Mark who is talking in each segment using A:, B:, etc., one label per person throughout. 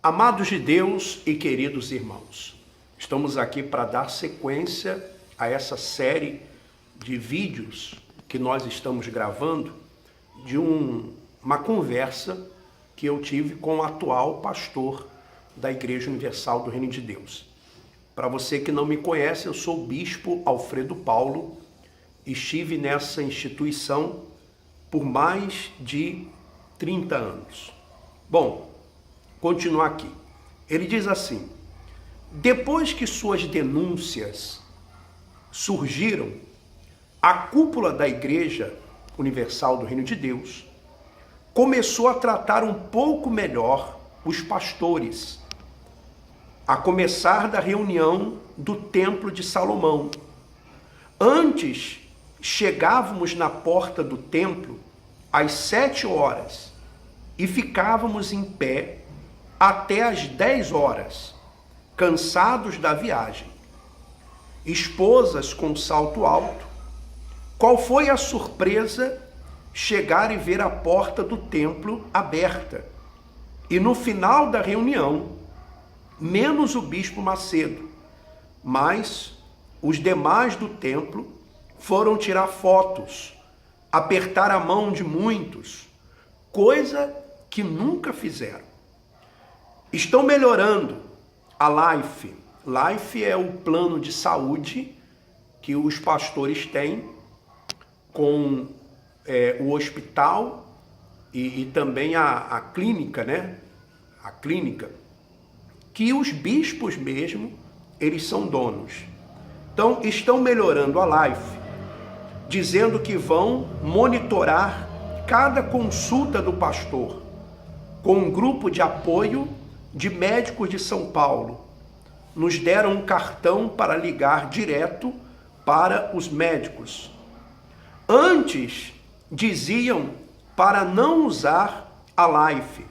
A: Amados de Deus e queridos irmãos, estamos aqui para dar sequência a essa série de vídeos que nós estamos gravando de uma conversa que eu tive com o atual pastor da Igreja Universal do Reino de Deus. Para você que não me conhece, eu sou o Bispo Alfredo Paulo, estive nessa instituição por mais de 30 anos. Bom, continuar aqui. Ele diz assim: depois que suas denúncias surgiram, a cúpula da Igreja Universal do Reino de Deus começou a tratar um pouco melhor os pastores, a começar da reunião do Templo de Salomão. Antes, chegávamos na porta do templo às 7 horas e ficávamos em pé até às 10 horas, cansados da viagem. Esposas com salto alto. Qual foi a surpresa chegar e ver a porta do templo aberta? E no final da reunião, menos o bispo Macedo, mas os demais do templo foram tirar fotos, apertar a mão de muitos, coisa que nunca fizeram. Estão melhorando a Life. Life é o plano de saúde que os pastores têm com o hospital e também a clínica, né? A clínica, que os bispos mesmo, eles são donos. Então, estão melhorando a Life, dizendo que vão monitorar cada consulta do pastor com um grupo de apoio de médicos de São Paulo. Nos deram um cartão para ligar direto para os médicos. Antes, diziam para não usar a Life,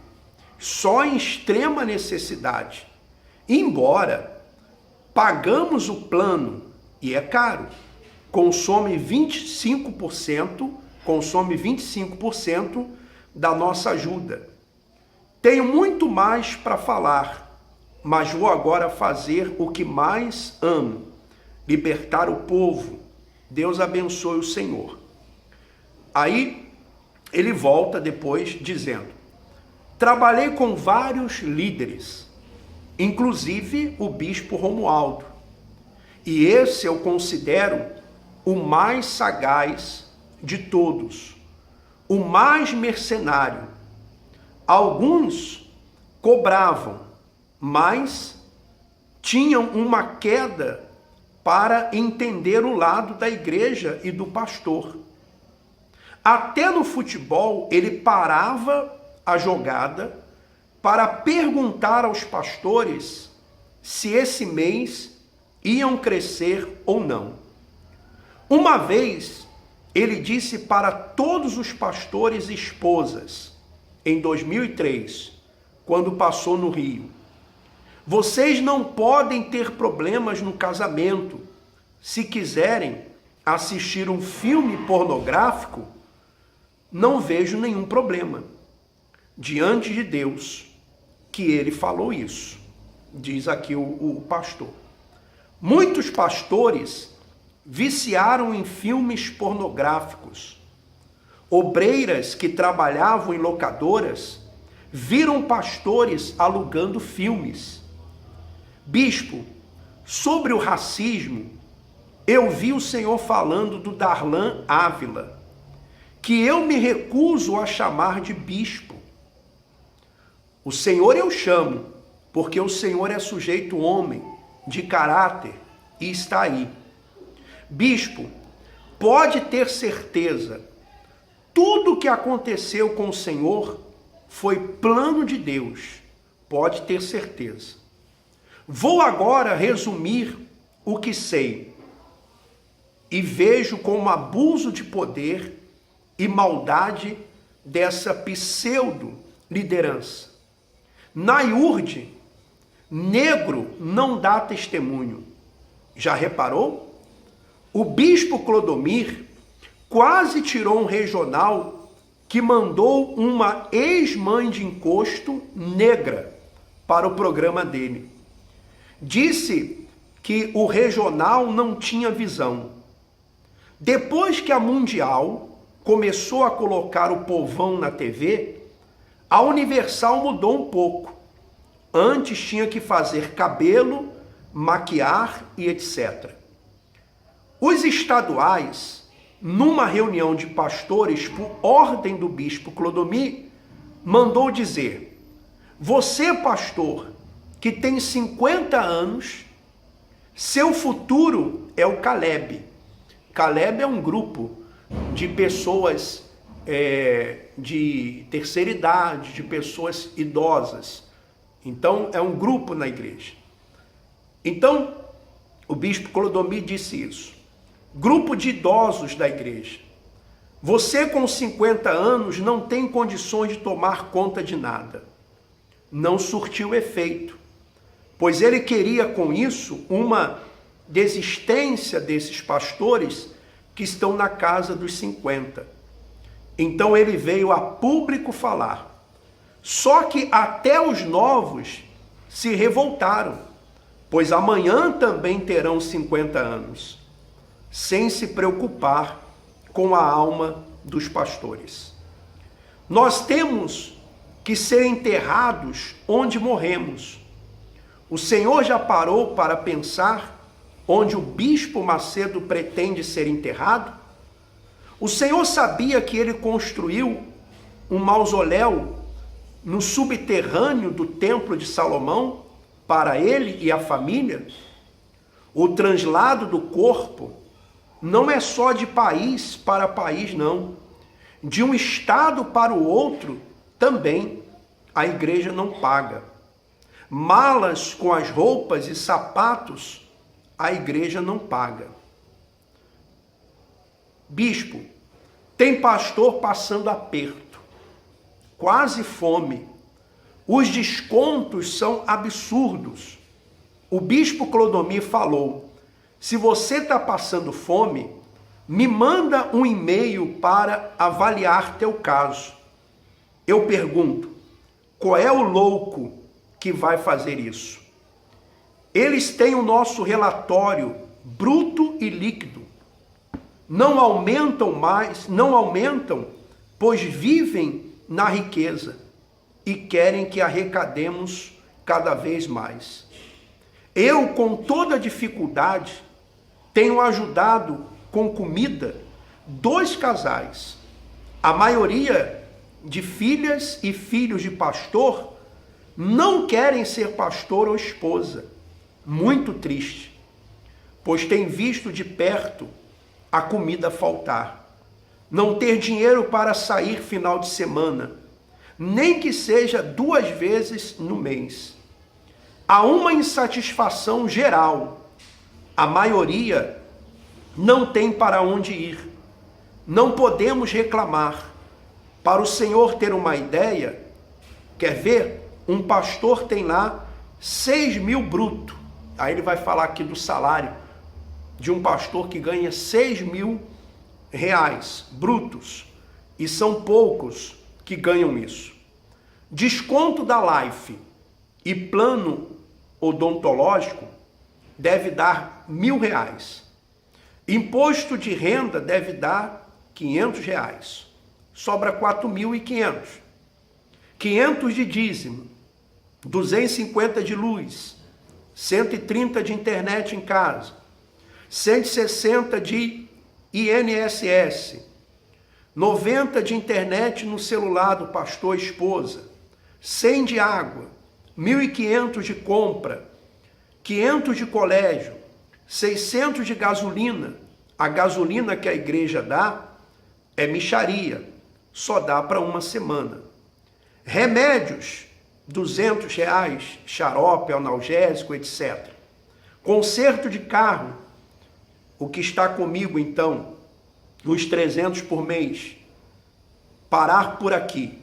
A: só em extrema necessidade. Embora pagamos o plano, e é caro, consome 25% da nossa ajuda. Tenho muito mais para falar, mas vou agora fazer o que mais amo, libertar o povo. Deus abençoe o Senhor. Aí ele volta depois dizendo: trabalhei com vários líderes, inclusive o bispo Romualdo, e esse eu considero o mais sagaz de todos, o mais mercenário. Alguns cobravam, mas tinham uma queda para entender o lado da igreja e do pastor. Até no futebol, ele parava a jogada para perguntar aos pastores se esse mês iam crescer ou não. Uma vez, ele disse para todos os pastores e esposas, em 2003, quando passou no Rio: vocês não podem ter problemas no casamento. Se quiserem assistir um filme pornográfico, não vejo nenhum problema. Diante de Deus, que ele falou isso, diz aqui o pastor. Muitos pastores viciaram em filmes pornográficos. Obreiras que trabalhavam em locadoras viram pastores alugando filmes. Bispo, sobre o racismo, eu vi o Senhor falando do Darlan Ávila, que eu me recuso a chamar de bispo. O Senhor eu chamo, porque o Senhor é sujeito homem, de caráter, e está aí. Bispo, pode ter certeza, tudo o que aconteceu com o Senhor foi plano de Deus, pode ter certeza. Vou agora resumir o que sei e vejo como abuso de poder e maldade dessa pseudo-liderança. Na IURD, negro não dá testemunho. Já reparou? O bispo Clodomir quase tirou um regional que mandou uma ex-mãe de encosto negra para o programa dele. Disse que o regional não tinha visão. Depois que a Mundial começou a colocar o povão na TV, a Universal mudou um pouco. Antes tinha que fazer cabelo, maquiar e etc. Os estaduais, numa reunião de pastores, por ordem do bispo Clodomir, mandou dizer: você, pastor, que tem 50 anos, seu futuro é o Caleb. Caleb é um grupo de pessoas de terceira idade, de pessoas idosas. Então, é um grupo na igreja. Então, o bispo Clodomir disse isso. Grupo de idosos da igreja. Você com 50 anos não tem condições de tomar conta de nada. Não surtiu efeito, pois ele queria com isso uma desistência desses pastores que estão na casa dos 50. Então ele veio a público falar. Só que até os novos se revoltaram, pois amanhã também terão 50 anos, sem se preocupar com a alma dos pastores. Nós temos que ser enterrados onde morremos. O Senhor já parou para pensar onde o bispo Macedo pretende ser enterrado? O Senhor sabia que ele construiu um mausoléu no subterrâneo do Templo de Salomão para ele e a família? O translado do corpo não é só de país para país, não. De um estado para o outro também a igreja não paga. Malas com as roupas e sapatos a igreja não paga. Bispo, tem pastor passando aperto, quase fome. Os descontos são absurdos. O bispo Clodomir falou: se você está passando fome, me manda um e-mail para avaliar teu caso. Eu pergunto, qual é o louco que vai fazer isso? Eles têm o nosso relatório bruto e líquido. Não aumentam mais, pois vivem na riqueza e querem que arrecademos cada vez mais. Eu, com toda dificuldade, tenho ajudado com comida 2 casais. A maioria de filhas e filhos de pastor não querem ser pastor ou esposa. Muito triste, pois tem visto de perto a comida faltar. Não ter dinheiro para sair final de semana, nem que seja 2 vezes no mês. Há uma insatisfação geral. A maioria não tem para onde ir. Não podemos reclamar. Para o Senhor ter uma ideia, quer ver? Um pastor tem lá 6.000 bruto. Aí ele vai falar aqui do salário de um pastor que ganha 6.000 reais brutos. E são poucos que ganham isso. Desconto da Life e plano odontológico deve dar 1.000 reais. Imposto de renda deve dar 500 reais. Sobra 4.500. 500 de dízimo, 250 de luz, 130 de internet em casa, 160 de INSS, 90 de internet no celular do pastor esposa, 100 de água, 1.500 de compra, 500 de colégio, 600 de gasolina. A gasolina que a igreja dá é mixaria, só dá para uma semana. Remédios, 200 reais, xarope, analgésico, etc. Conserto de carro, o que está comigo então, uns 300 por mês. Parar por aqui,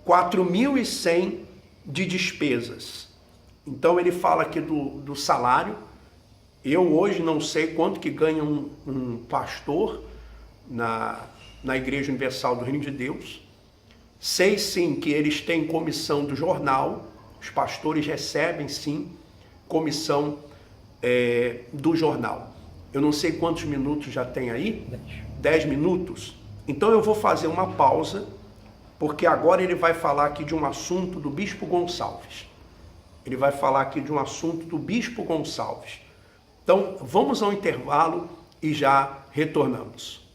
A: 4.100 de despesas. Então ele fala aqui do salário. Eu hoje não sei quanto que ganha um pastor na Igreja Universal do Reino de Deus. Sei sim que eles têm comissão do jornal, Os pastores recebem sim comissão do jornal. Eu não sei quantos minutos já tem aí. 10 minutos. Então eu vou fazer uma pausa, porque agora ele vai falar aqui de um assunto do Bispo Gonçalves. Ele vai falar aqui de um assunto do Bispo Gonçalves. Então vamos ao intervalo e já retornamos.